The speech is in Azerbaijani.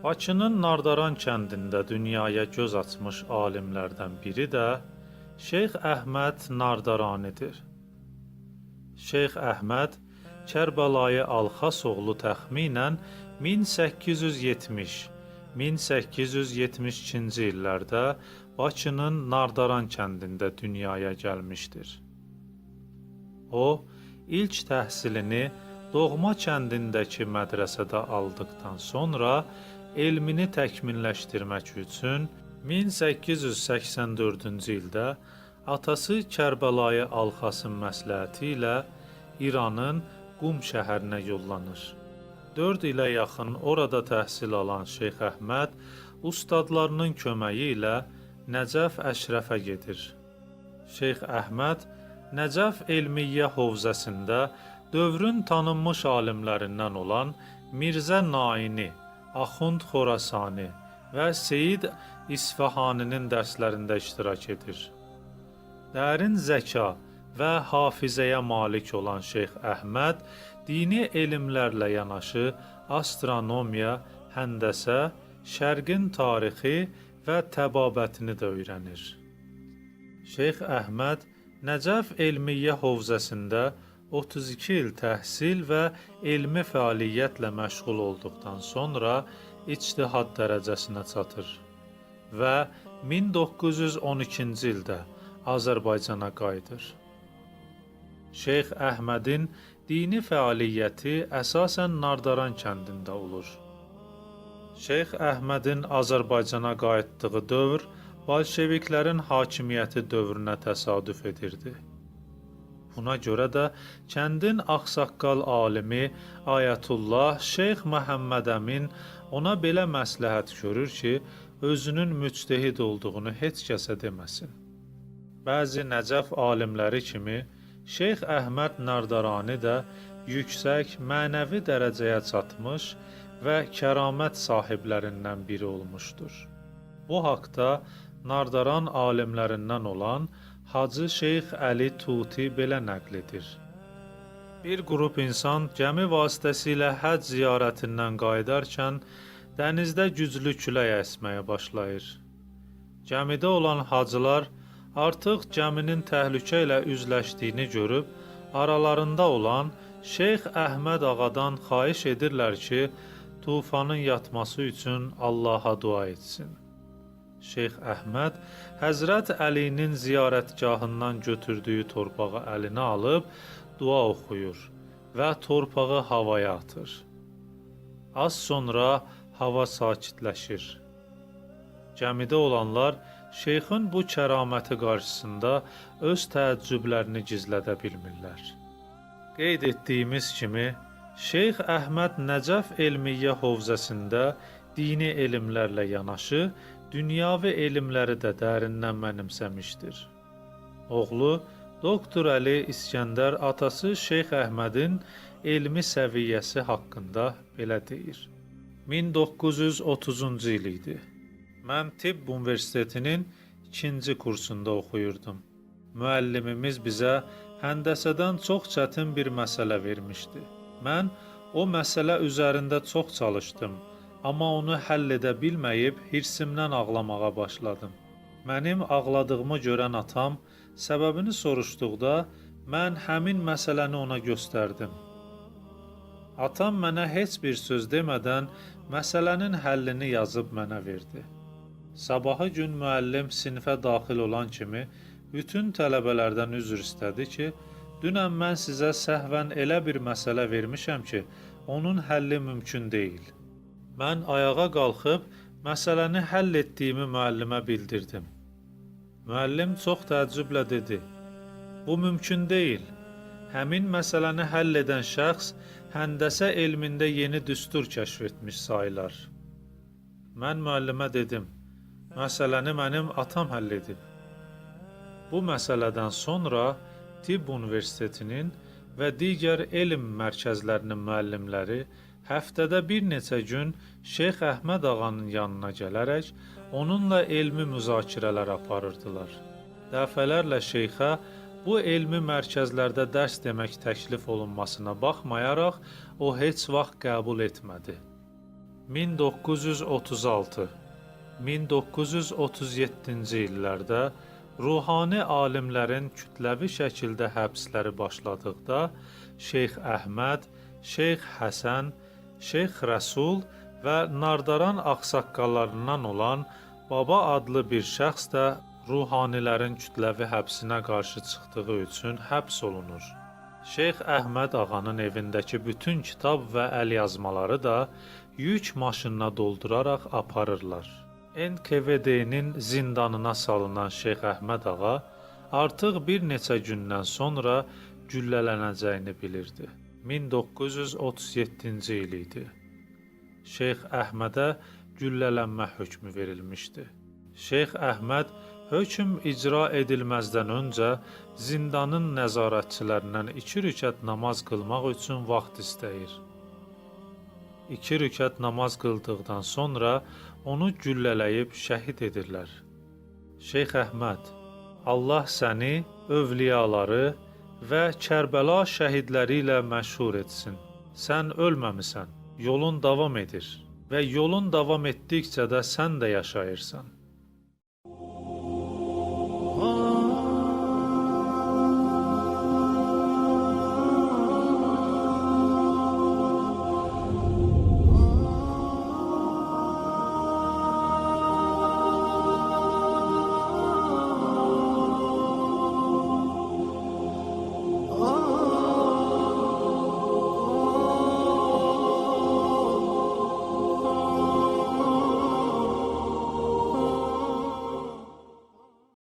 Bakının Nardaran kəndində dünyaya göz açmış alimlərdən biri də Şeyx Əhməd Nardaranidir. Şeyx Əhməd Kərbəlayı Alxas oğlu təxminən 1870-1872-ci illərdə Bakının Nardaran kəndində dünyaya gəlmişdir. O, ilk təhsilini doğma kəndindəki mədrəsədə aldıqdan sonra elmini təkmilləşdirmək üçün 1884-cü ildə atası Kərbəlayı Alxasın məsləhəti ilə İranın Qum şəhərinə yollanır. 4 ilə yaxın orada təhsil alan Şeyx Əhməd ustadlarının köməyi ilə Nəcəf Əşrəfə gedir. Şeyx Əhməd Nəcəf Elmiyyə Hovzəsində dövrün tanınmış alimlərindən olan Mirzə Naini, Axund Xorasani və Seyid İsfahaninin dərslərində iştirak edir. Dərin zəka və hafizəyə malik olan Şeyx Əhməd dini elmlərlə yanaşı astronomiya, həndəsə, şərqin tarixi və təbabətini də öyrənir. Şeyx Əhməd Nəcəf Elmiyyə Hovzəsində 32 il təhsil və elmi fəaliyyətlə məşğul olduqdan sonra ictihad dərəcəsinə çatır və 1912-ci ildə Azərbaycana qayıdır. Şeyx Əhmədin dini fəaliyyəti əsasən Nardaran kəndində olur. Şeyx Əhmədin Azərbaycana qayıtdığı dövr bolşeviklərin hakimiyyəti dövrünə təsadüf edirdi. Buna görə də kəndin ağsaqqal alimi Ayətullah Şeyx Məhəmməd Əmin ona belə məsləhət görür ki, özünün müctehid olduğunu heç kəsə deməsin. Bəzi Nəcəf alimləri kimi Şeyx Əhməd Nardarani də yüksək mənəvi dərəcəyə çatmış və kəramət sahiblərindən biri olmuşdur. Bu haqda Nardaran alimlərindən olan Hacı Şeyx Əli Tuti belə nəql edir. Bir qrup insan gəmi vasitəsilə həcc ziyarətindən qayıdarkən dənizdə güclü külək əsməyə başlayır. Gəmidə olan hacılar artıq gəminin təhlükə ilə üzləşdiyini görüb, aralarında olan Şeyx Əhməd ağadan xahiş edirlər ki, tufanın yatması üçün Allaha dua etsin. Şeyx Əhməd Həzrət Əlinin ziyarətgahından götürdüyü torpağı əlinə alıb dua oxuyur və torpağı havaya atır. Az sonra hava sakitləşir. Gəmidə olanlar şeyxin bu kəraməti qarşısında öz təəccüblərini gizlədə bilmirlər. Qeyd etdiyimiz kimi, Şeyx Əhməd Nəcəf Elmiyyə Hovzəsində dini elmlərlə yanaşı, dünyavi elmləri də dərindən mənimsəmişdir. Oğlu Doktor Əli İskəndər atası Şeyx Əhmədin elmi səviyyəsi haqqında belə deyir. 1930-cu il idi. Mən Tibb Universitetinin 2-ci kursunda oxuyurdum. Müəllimimiz bizə həndəsədən çox çətin bir məsələ vermişdi. Mən o məsələ üzərində çox çalışdım. Amma onu həll edə bilməyib hirsimdən ağlamağa başladım. Mənim ağladığımı görən atam səbəbini soruşduqda mən həmin məsələni ona göstərdim. Atam mənə heç bir söz demədən məsələnin həllini yazıb mənə verdi. Sabahı gün müəllim sinifə daxil olan kimi bütün tələbələrdən üzr istədi ki, dünən mən sizə səhvən elə bir məsələ vermişəm ki, onun həlli mümkün deyil. Mən ayağa qalxıb məsələni həll etdiyimi müəllimə bildirdim. Müəllim çox təəccüblə dedi: "Bu mümkün deyil. Həmin məsələni həll edən şəxs həndəsə elmində yeni düstur kəşf etmiş sayılar." Mən müəllimə dedim: "Məsələni mənim atam həll edib." Bu məsələdən sonra Tibb Universitetinin və digər elm mərkəzlərinin müəllimləri həftədə bir neçə gün Şeyx Əhməd ağanın yanına gələrək onunla elmi müzakirələr aparırdılar. Dəfələrlə şeyxə bu elmi mərkəzlərdə dərs demək təklif olunmasına baxmayaraq o heç vaxt qəbul etmədi. 1936 1937-ci illərdə ruhani alimlərin kütləvi şəkildə həbsləri başladıqda Şeyx Əhməd, Şeyx Həsən, Şeyx Rəsul və Nardaran ağsaqqallarından olan Baba adlı bir şəxs də ruhanilərin kütləvi həbsinə qarşı çıxdığı üçün həbs olunur. Şeyx Əhməd ağanın evindəki bütün kitab və əlyazmaları da yük maşınına dolduraraq aparırlar. NKVD-nin zindanına salınan Şeyx Əhməd ağa artıq bir neçə gündən sonra güllələnəcəyini bilirdi. 1937-ci il idi. Şeyx Əhmədə güllələnmə hökmü verilmişdi. Şeyx Əhməd hökm icra edilməzdən öncə zindanın nəzarətçilərindən 2 rükət namaz qılmaq üçün vaxt istəyir. 2 rükət namaz qıldıqdan sonra onu güllələyib şəhid edirlər. Şeyx Əhməd, Allah səni övliyaları və Kərbəla şəhidləri ilə məşhur etsin. Sən ölməmisən, yolun davam edir və yolun davam etdikcə də sən də yaşayırsan.